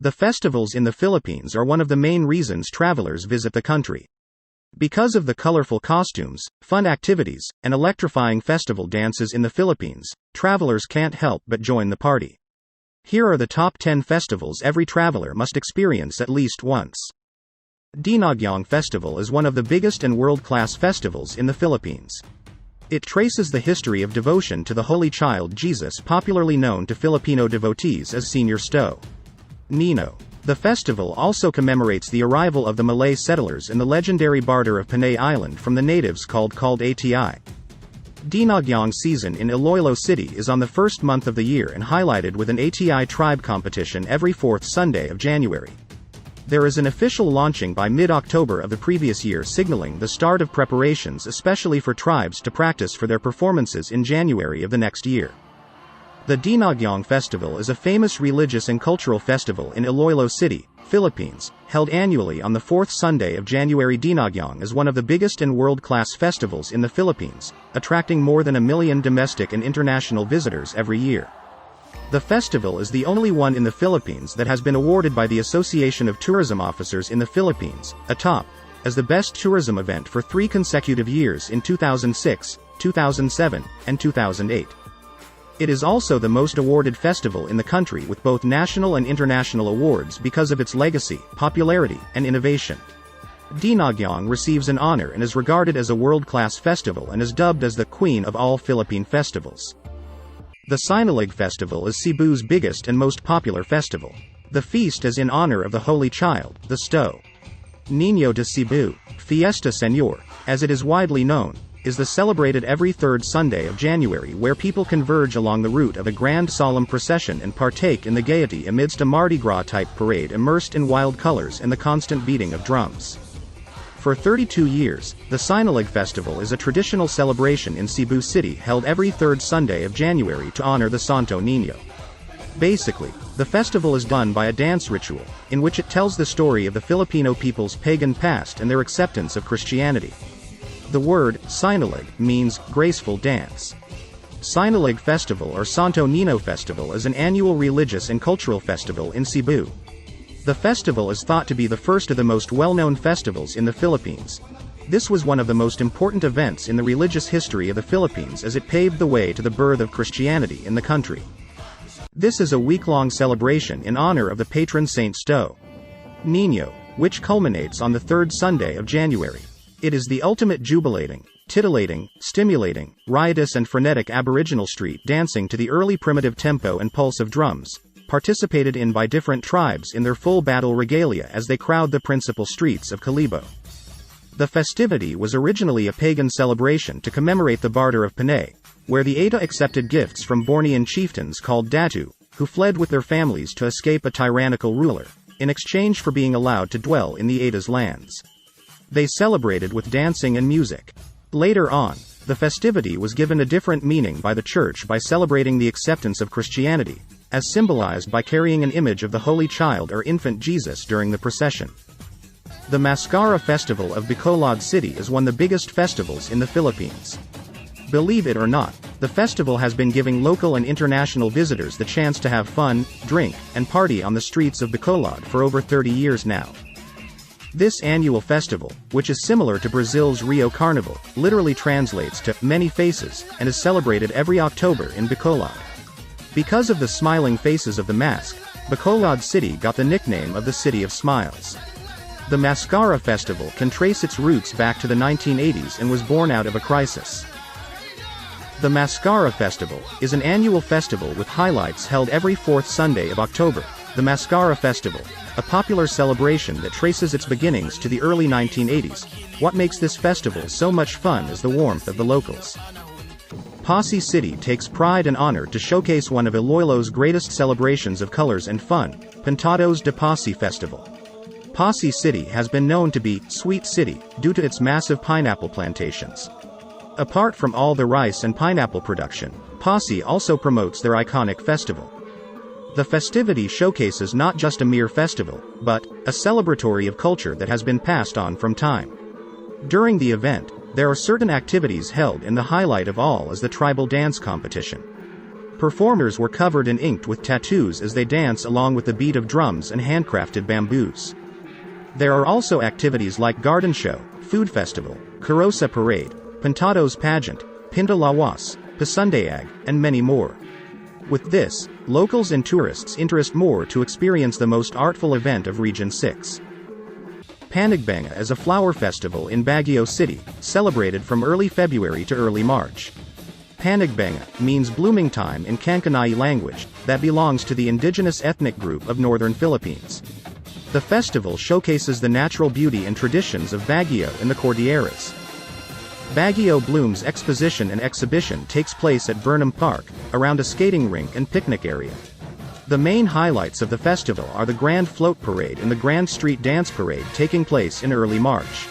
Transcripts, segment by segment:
The festivals in the Philippines are one of the main reasons travelers visit the country. Because of the colorful costumes, fun activities, and electrifying festival dances in the Philippines, travelers can't help but join the party. Here are the top 10 festivals every traveler must experience at least once. Dinagyang Festival is one of the biggest and world-class festivals in the Philippines. It traces the history of devotion to the Holy Child Jesus, popularly known to Filipino devotees as Senior Sto. Nino. The festival also commemorates the arrival of the Malay settlers in the legendary barter of Panay Island from the natives called ati-atihan. Dinagyang season in Iloilo City is on the first month of the year and highlighted with an ati tribe competition every fourth Sunday of January. There is an official launching by mid-October of the previous year, signaling the start of preparations especially for tribes to practice for their performances in January of the next year. The Dinagyang Festival is a famous religious and cultural festival in Iloilo City, Philippines, held annually on the fourth Sunday of January. Dinagyang is one of the biggest and world-class festivals in the Philippines, attracting more than 1 million domestic and international visitors every year. The festival is the only one in the Philippines that has been awarded by the Association of Tourism Officers in the Philippines, ATOP, as the best tourism event for 3 consecutive years in 2006, 2007, and 2008. It is also the most awarded festival in the country, with both national and international awards because of its legacy, popularity, and innovation. Dinagyang receives an honor and is regarded as a world-class festival and is dubbed as the Queen of all Philippine festivals. The Sinulog Festival is Cebu's biggest and most popular festival. The feast is in honor of the Holy Child, the Sto. Niño de Cebu. Fiesta Señor, as it is widely known, is the celebrated every third Sunday of January, where people converge along the route of a grand solemn procession and partake in the gaiety amidst a Mardi Gras-type parade immersed in wild colors and the constant beating of drums. For 32 years, the Sinulog Festival is a traditional celebration in Cebu City held every third Sunday of January to honor the Santo Niño. Basically, the festival is done by a dance ritual, in which it tells the story of the Filipino people's pagan past and their acceptance of Christianity. The word, Sinulog, means graceful dance. Sinulog Festival or Santo Niño Festival is an annual religious and cultural festival in Cebu. The festival is thought to be the first of the most well-known festivals in the Philippines. This was one of the most important events in the religious history of the Philippines, as it paved the way to the birth of Christianity in the country. This is a week-long celebration in honor of the patron saint Sto. Niño, which culminates on the third Sunday of January. It is the ultimate jubilating, titillating, stimulating, riotous and frenetic Aboriginal street dancing to the early primitive tempo and pulse of drums, participated in by different tribes in their full battle regalia as they crowd the principal streets of Kalibo. The festivity was originally a pagan celebration to commemorate the barter of Panay, where the Ata accepted gifts from Bornean chieftains called Datu, who fled with their families to escape a tyrannical ruler, in exchange for being allowed to dwell in the Ata's lands. They celebrated with dancing and music. Later on, the festivity was given a different meaning by the Church by celebrating the acceptance of Christianity, as symbolized by carrying an image of the Holy Child or Infant Jesus during the procession. The Mascara Festival of Bacolod City is one of the biggest festivals in the Philippines. Believe it or not, the festival has been giving local and international visitors the chance to have fun, drink, and party on the streets of Bacolod for over 30 years now. This annual festival, which is similar to Brazil's Rio Carnival, literally translates to many faces, and is celebrated every October in Bacolod. Because of the smiling faces of the mask, Bacolod City got the nickname of the City of Smiles. The Mascara Festival can trace its roots back to the 1980s and was born out of a crisis. The Mascara Festival is an annual festival with highlights held every fourth Sunday of October. The Mascara Festival, a popular celebration that traces its beginnings to the early 1980s. What makes this festival so much fun is the warmth of the locals. Pasay City takes pride and honor to showcase one of Iloilo's greatest celebrations of colors and fun, Pintados de Pasay Festival. Pasay City has been known to be Sweet City due to its massive pineapple plantations. Apart from all the rice and pineapple production, Pasay also promotes their iconic festival. The festivity showcases not just a mere festival, but a celebratory of culture that has been passed on from time. During the event, there are certain activities held, and the highlight of all is the tribal dance competition. Performers were covered and inked with tattoos as they dance along with the beat of drums and handcrafted bamboos. There are also activities like garden show, food festival, Karosa parade, Pintados pageant, Pinta Lawas, Pasundayag, and many more. With this, locals and tourists interest more to experience the most artful event of Region 6. Panagbenga is a flower festival in Baguio City, celebrated from early February to early March. Panagbenga means blooming time in Kankanai language, that belongs to the indigenous ethnic group of northern Philippines. The festival showcases the natural beauty and traditions of Baguio and the Cordilleras. Baguio Blooms exposition and exhibition takes place at Burnham Park, around a skating rink and picnic area. The main highlights of the festival are the Grand Float Parade and the Grand Street Dance Parade taking place in early March.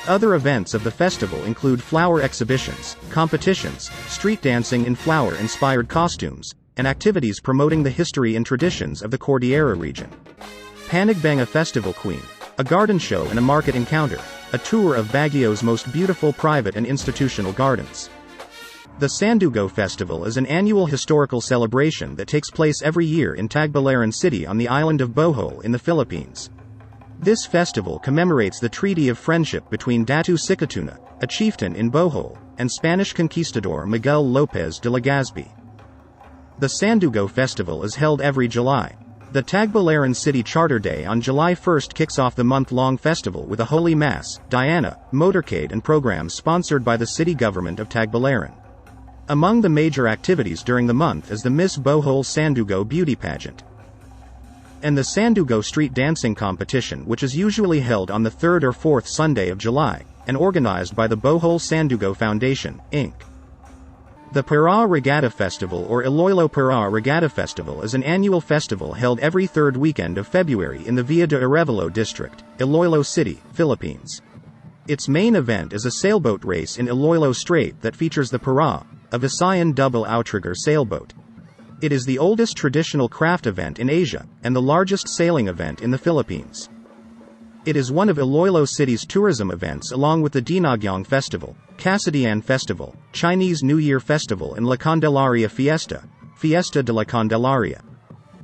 Other events of the festival include flower exhibitions, competitions, street dancing in flower-inspired costumes, and activities promoting the history and traditions of the Cordillera region. Panagbenga Festival Queen, a garden show and a market encounter, a tour of Baguio's most beautiful private and institutional gardens. The Sandugo Festival is an annual historical celebration that takes place every year in Tagbilaran City on the island of Bohol in the Philippines. This festival commemorates the Treaty of Friendship between Datu Sikatuna, a chieftain in Bohol, and Spanish conquistador Miguel Lopez de Legazpi. The Sandugo Festival is held every July. The Tagbilaran City Charter Day on July 1 kicks off the month-long festival with a Holy Mass, Diana, motorcade and programs sponsored by the city government of Tagbilaran. Among the major activities during the month is the Miss Bohol Sandugo Beauty Pageant and the Sandugo Street Dancing Competition, which is usually held on the 3rd or 4th Sunday of July, and organized by the Bohol Sandugo Foundation, Inc. The Para Regatta Festival or Iloilo Para Regatta Festival is an annual festival held every third weekend of February in the Villa de Arevalo district, Iloilo City, Philippines. Its main event is a sailboat race in Iloilo Strait that features the Para, a Visayan double outrigger sailboat. It is the oldest traditional craft event in Asia, and the largest sailing event in the Philippines. It is one of Iloilo City's tourism events along with the Dinagyang Festival, Ati-atihan Festival, Chinese New Year Festival and La Candelaria Fiesta, Fiesta de la Candelaria.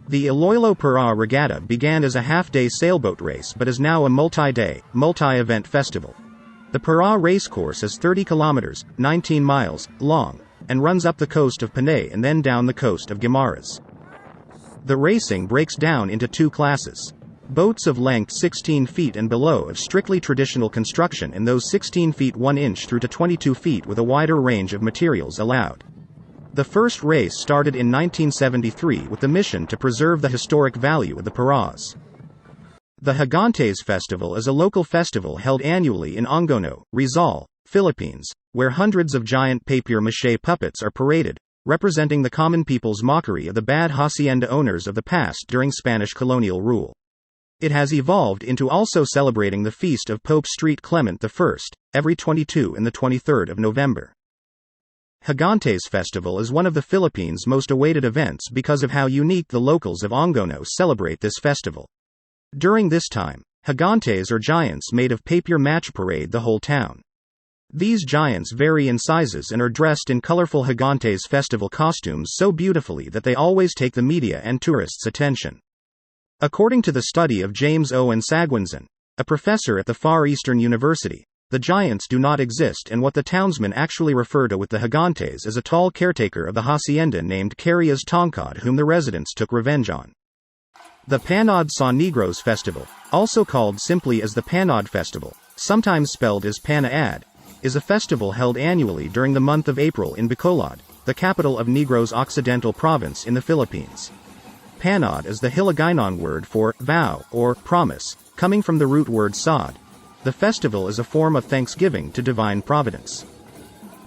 The Iloilo Para Regatta began as a half-day sailboat race but is now a multi-day, multi-event festival. The Para racecourse is 30 kilometers, 19 miles, long, and runs up the coast of Panay and then down the coast of Guimaras. The racing breaks down into two classes. Boats of length 16 feet and below of strictly traditional construction and those 16 feet 1 inch through to 22 feet with a wider range of materials allowed. The first race started in 1973 with the mission to preserve the historic value of the Paras. The Gigantes Festival is a local festival held annually in Angono, Rizal, Philippines, where hundreds of giant papier-mâché puppets are paraded, representing the common people's mockery of the bad hacienda owners of the past during Spanish colonial rule. It has evolved into also celebrating the feast of Pope St. Clement I, every 22 and the 23rd of November. Gigantes Festival is one of the Philippines' most awaited events because of how unique the locals of Angono celebrate this festival. During this time, Gigantes or giants made of papier-mâché parade the whole town. These giants vary in sizes and are dressed in colorful Gigantes festival costumes so beautifully that they always take the media and tourists' attention. According to the study of James Owen Sagwanson, a professor at the Far Eastern University, the giants do not exist and what the townsmen actually refer to with the Gigantes is a tall caretaker of the hacienda named Carias Tongkod whom the residents took revenge on. The Panod sa Negros Festival, also called simply as the Panod Festival, sometimes spelled as Panaad, is a festival held annually during the month of April in Bacolod, the capital of Negros Occidental Province in the Philippines. Panod is the Hiligaynon word for vow or promise, coming from the root word sod. The festival is a form of thanksgiving to divine providence.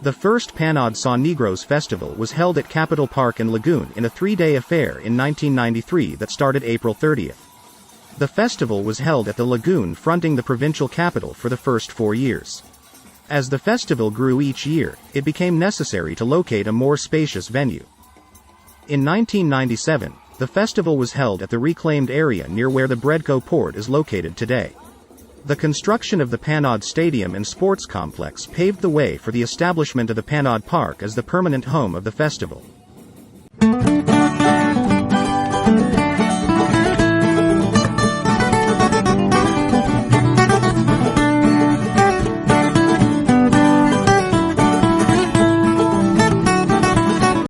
The first Panod sa Negros festival was held at Capitol Park in Lagoon in a 3-day affair in 1993 that started April 30th. The festival was held at the Lagoon fronting the provincial capital for the first 4 years. As the festival grew each year, it became necessary to locate a more spacious venue. In 1997, the festival was held at the reclaimed area near where the Bredco port is located today. The construction of the Panod Stadium and Sports Complex paved the way for the establishment of the Panod Park as the permanent home of the festival.